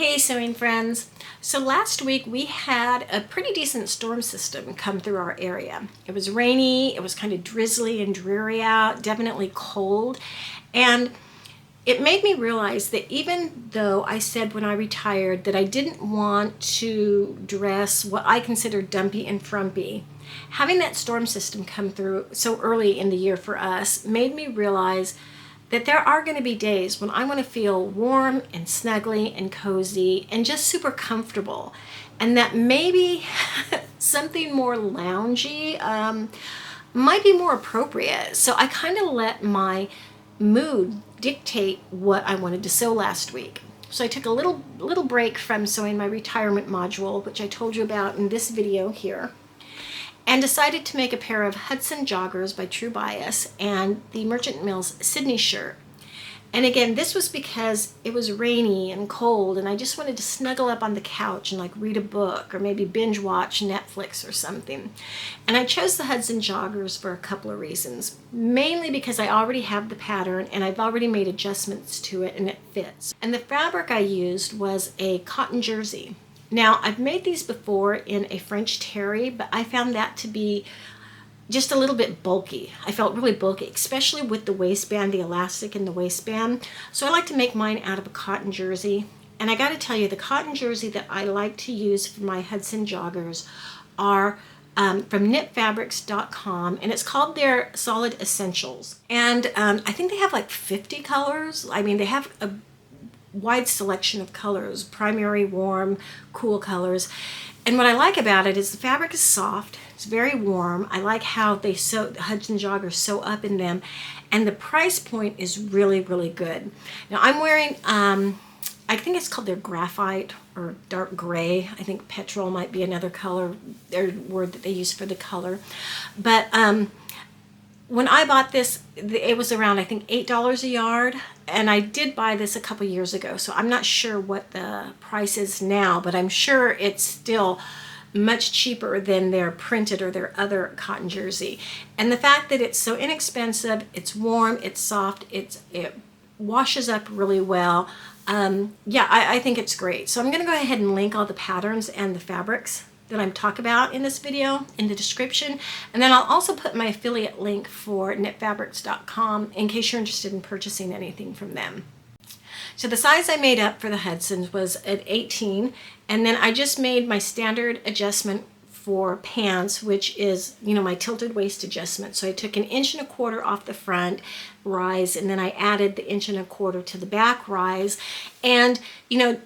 Hey sewing friends! So last week we had a pretty decent storm system come through our area. It was rainy, it was kind of drizzly and dreary out, definitely cold, and it made me realize that even though I said when I retired that I didn't want to dress what I consider dumpy and frumpy, having that storm system come through so early in the year for us made me realize that there are going to be days when I want to feel warm and snuggly and cozy and just super comfortable, and that maybe something more loungy might be more appropriate. So I kind of let my mood dictate what I wanted to sew last week. So I took a little break from sewing my retirement module, which I told you about in this video here, and decided to make a pair of Hudson joggers by True Bias and the Merchant Mills Sydney shirt. And again, this was because it was rainy and cold and I just wanted to snuggle up on the couch and like read a book or maybe binge watch Netflix or something. And I chose the Hudson joggers for a couple of reasons. Mainly because I already have the pattern and I've already made adjustments to it and it fits. And the fabric I used was a cotton jersey. Now, I've made these before in a French terry, but I found that to be just a little bit bulky. I felt really bulky, especially with the waistband, the elastic in the waistband. So I like to make mine out of a cotton jersey. And I gotta tell you, the cotton jersey that I like to use for my Hudson joggers are from knitfabrics.com, and it's called their Solid Essentials. And I think they have like 50 colors. I mean, they have a wide selection of colors, primary, warm, cool colors. And what I like about it is the fabric is soft, it's very warm. I like how they sew, the Hudson joggers sew up in them, and the price point is really, really good. Now I'm wearing, I think it's called their graphite or dark gray. I think petrol might be another color, their word that they use for the color. But when I bought this, it was around, I think, $8 a yard, and I did buy this a couple years ago, so I'm not sure what the price is now, but I'm sure it's still much cheaper than their printed or their other cotton jersey. And the fact that it's so inexpensive, it's warm, it's soft, it washes up really well. Yeah, I think it's great. So I'm going to go ahead and link all the patterns and the fabrics that I'm talking about in this video in the description, and then I'll also put my affiliate link for knitfabrics.com in case you're interested in purchasing anything from them. So the size I made up for the Hudsons was at 18, and then I just made my standard adjustment for pants, which is, you know, my tilted waist adjustment. So I took 1.25 inches off the front rise, and then I added the 1.25 inches to the back rise. And you know,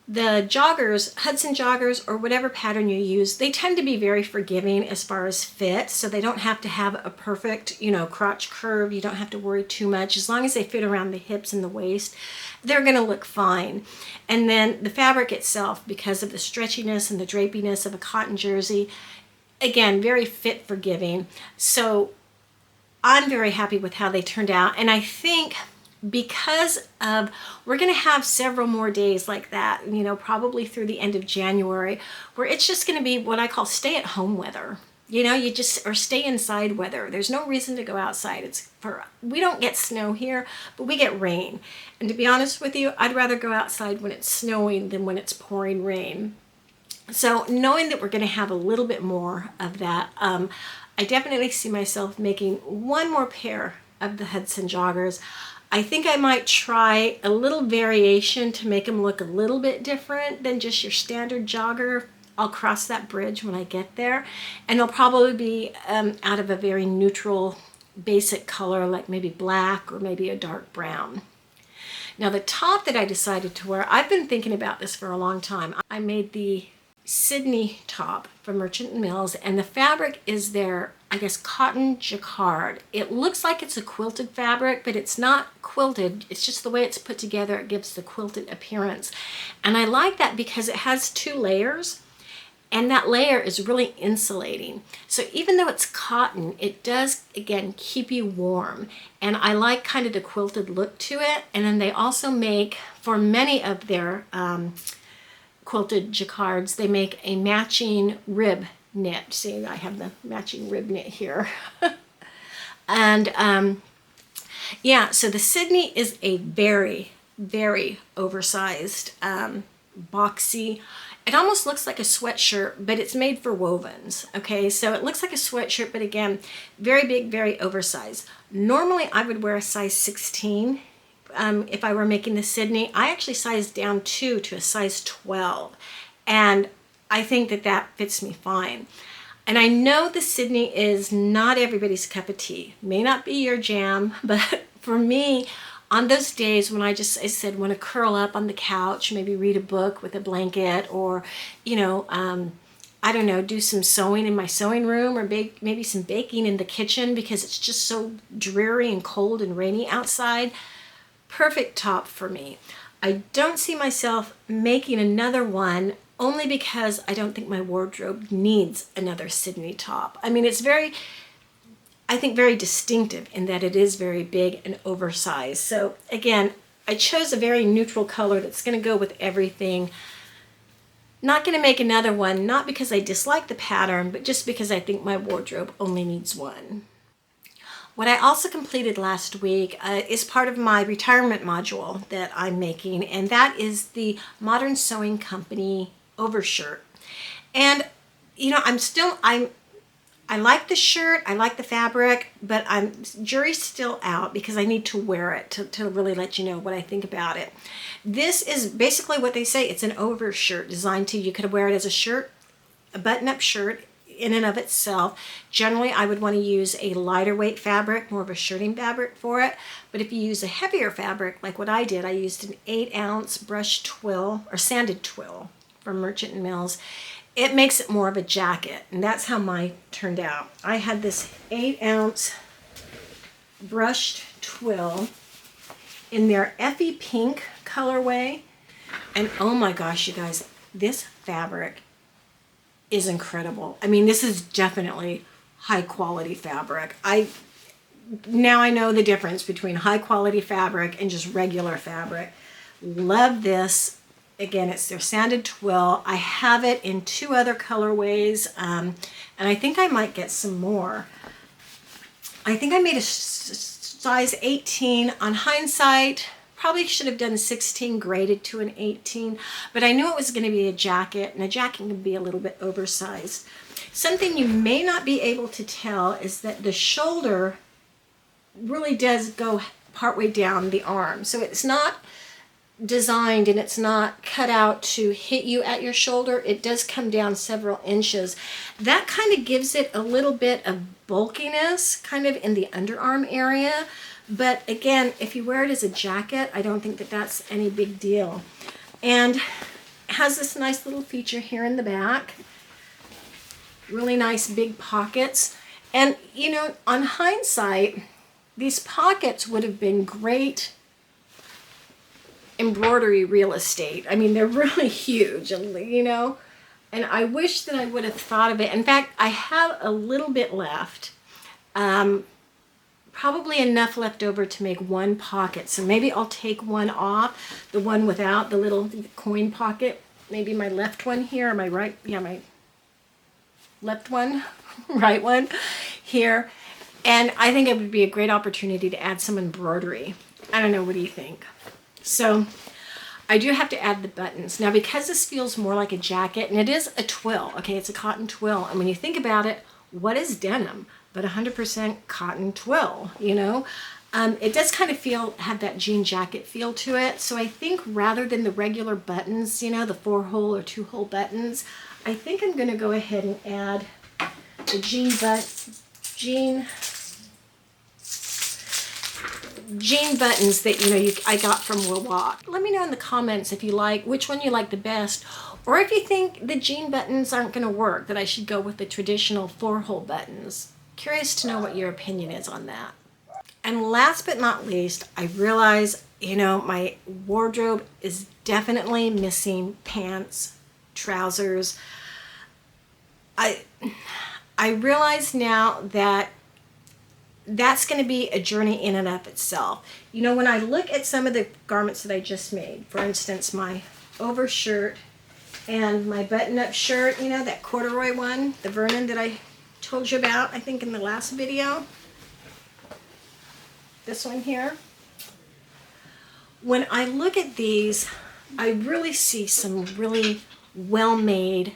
the joggers, Hudson joggers, or whatever pattern you use, they tend to be very forgiving as far as fit, so they don't have to have a perfect, you know, crotch curve. You don't have to worry too much. As long as they fit around the hips and the waist, they're going to look fine. And then the fabric itself, because of the stretchiness and the drapiness of a cotton jersey, again, very fit forgiving. So I'm very happy with how they turned out, and I think because of, we're going to have several more days like that, you know, probably through the end of January, where it's just going to be what I call stay-at-home weather. You know, you just, or stay inside weather. There's no reason to go outside. We don't get snow here, but we get rain. And to be honest with you, I'd rather go outside when it's snowing than when it's pouring rain. So knowing that we're going to have a little bit more of that, I definitely see myself making one more pair of the Hudson joggers. I think I might try a little variation to make them look a little bit different than just your standard jogger. I'll cross that bridge when I get there, and they'll probably be out of a very neutral basic color, like maybe black or maybe a dark brown. Now the top that I decided to wear, I've been thinking about this for a long time. I made the Sydney top from Merchant Mills, and the fabric is their, I guess, cotton jacquard. It looks like it's a quilted fabric, but it's not quilted. It's just the way it's put together. It gives the quilted appearance. And I like that because it has 2 layers, and that layer is really insulating. So even though it's cotton, it does, again, keep you warm. And I like kind of the quilted look to it. And then they also make, for many of their quilted jacquards, they make a matching rib knit. See, I have the matching rib knit here. And yeah, so the Sydney is a very, very oversized boxy. It almost looks like a sweatshirt, but it's made for wovens. Okay, so it looks like a sweatshirt, but again, very big, very oversized. Normally I would wear a size 16 if I were making the Sydney. I actually sized down to a size 12, and I think that that fits me fine. And I know the Sydney is not everybody's cup of tea. May not be your jam, but for me, on those days when I said, want to curl up on the couch, maybe read a book with a blanket, or, you know, I don't know, do some sewing in my sewing room, or maybe some baking in the kitchen because it's just so dreary and cold and rainy outside. Perfect top for me. I don't see myself making another one, only because I don't think my wardrobe needs another Sydney top. I mean, it's very, I think, very distinctive in that it is very big and oversized. So again, I chose a very neutral color that's going to go with everything. Not going to make another one, not because I dislike the pattern, but just because I think my wardrobe only needs one. What I also completed last week is part of my retirement module that I'm making, and that is the Modern Sewing Company overshirt. And you know, I like the shirt, I like the fabric, but jury's still out because I need to wear it to really let you know what I think about it. This is basically what they say. It's an overshirt designed to, you could wear it as a shirt, a button-up shirt in and of itself. Generally, I would want to use a lighter weight fabric, more of a shirting fabric for it. But if you use a heavier fabric, like what I did, I used an 8-ounce brush twill, or sanded twill from Merchant & Mills. It makes it more of a jacket, and that's how mine turned out. I had this 8-ounce brushed twill in their Effie Pink colorway, and oh my gosh, you guys, this fabric is incredible. I mean, this is definitely high quality fabric. Now I know the difference between high quality fabric and just regular fabric. Love this. Again, it's their sanded twill. I have it in 2 other colorways, and I think I might get some more. I think I made a size 18. On hindsight, probably should have done 16 graded to an 18, but I knew it was going to be a jacket, and a jacket can be a little bit oversized. Something you may not be able to tell is that the shoulder really does go partway down the arm. So it's not designed and it's not cut out to hit you at your shoulder. It does come down several inches. That kind of gives it a little bit of bulkiness kind of in the underarm area. But again, if you wear it as a jacket, I don't think that that's any big deal. And it has this nice little feature here in the back. Really nice big pockets. And you know, on hindsight, these pockets would have been great embroidery real estate. I mean, they're really huge, you know, and I wish that I would have thought of it. In fact, I have a little bit left, probably enough left over to make 1 pocket. So maybe I'll take one off, the one without the little coin pocket, maybe my left one here, or my right, yeah, my left one, right one here. And I think it would be a great opportunity to add some embroidery. I don't know, what do you think? So I do have to add the buttons. Now, because this feels more like a jacket, and it is a twill, okay, it's a cotton twill. And when you think about it, what is denim but 100% cotton twill, you know? It does kind of have that jean jacket feel to it. So I think rather than the regular buttons, you know, the 4-hole or 2-hole buttons, I think I'm going to go ahead and add the jean buttons that, you know, I got from Willock. Let me know in the comments if you like, which one you like the best, or if you think the jean buttons aren't going to work, that I should go with the traditional 4-hole buttons. Curious to know what your opinion is on that. And last but not least, I realize, you know, my wardrobe is definitely missing pants, trousers. I realize now that that's going to be a journey in and of itself. You know, when I look at some of the garments that I just made, for instance, my overshirt and my button-up shirt, you know, that corduroy one, the Vernon that I told you about, I think in the last video, this one here. When I look at these, I really see some really well-made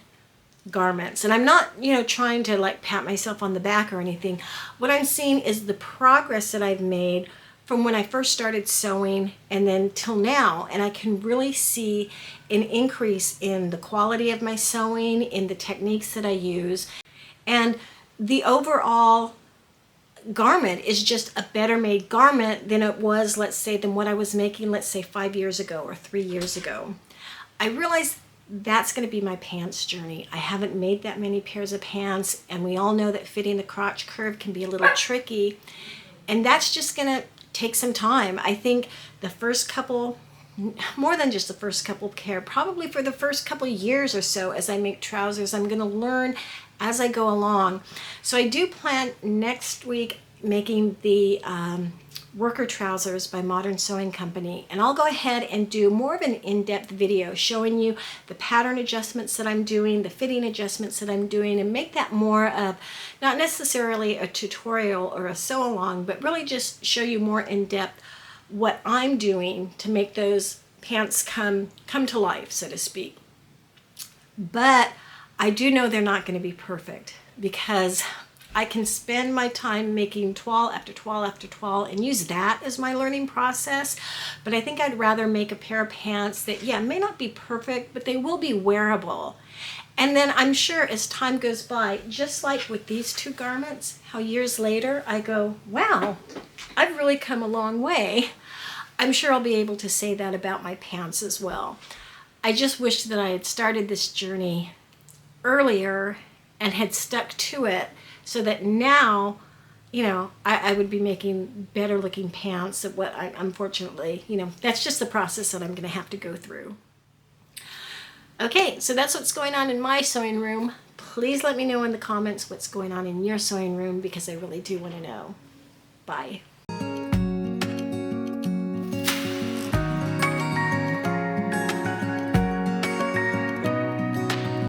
garments. And I'm not, trying to like pat myself on the back or anything. What I'm seeing is the progress that I've made from when I first started sewing and then till now. And I can really see an increase in the quality of my sewing, in the techniques that I use. And the overall garment is just a better made garment than it was, let's say, than what I was making, let's say 5 years ago or 3 years ago. I realized that's going to be my pants journey. I haven't made that many pairs of pants, and we all know that fitting the crotch curve can be a little tricky, and that's just going to take some time. I think the first couple, more than just the first couple of pair, probably for the first couple of years or so as I make trousers, I'm going to learn as I go along. So I do plan next week making the worker trousers by Modern Sewing Company, and I'll go ahead and do more of an in-depth video showing you the pattern adjustments that I'm doing, the fitting adjustments that I'm doing, and make that more of not necessarily a tutorial or a sew along, but really just show you more in depth what I'm doing to make those pants come to life, so to speak. But I do know they're not going to be perfect, because I can spend my time making toile after toile after toile and use that as my learning process. But I think I'd rather make a pair of pants that, may not be perfect, but they will be wearable. And then I'm sure as time goes by, just like with these two garments, how years later I go, wow, I've really come a long way. I'm sure I'll be able to say that about my pants as well. I just wish that I had started this journey earlier and had stuck to it, so that now, I would be making better looking pants. Of what I, unfortunately, that's just the process that I'm going to have to go through. Okay, so that's what's going on in my sewing room. Please let me know in the comments what's going on in your sewing room, because I really do want to know. Bye.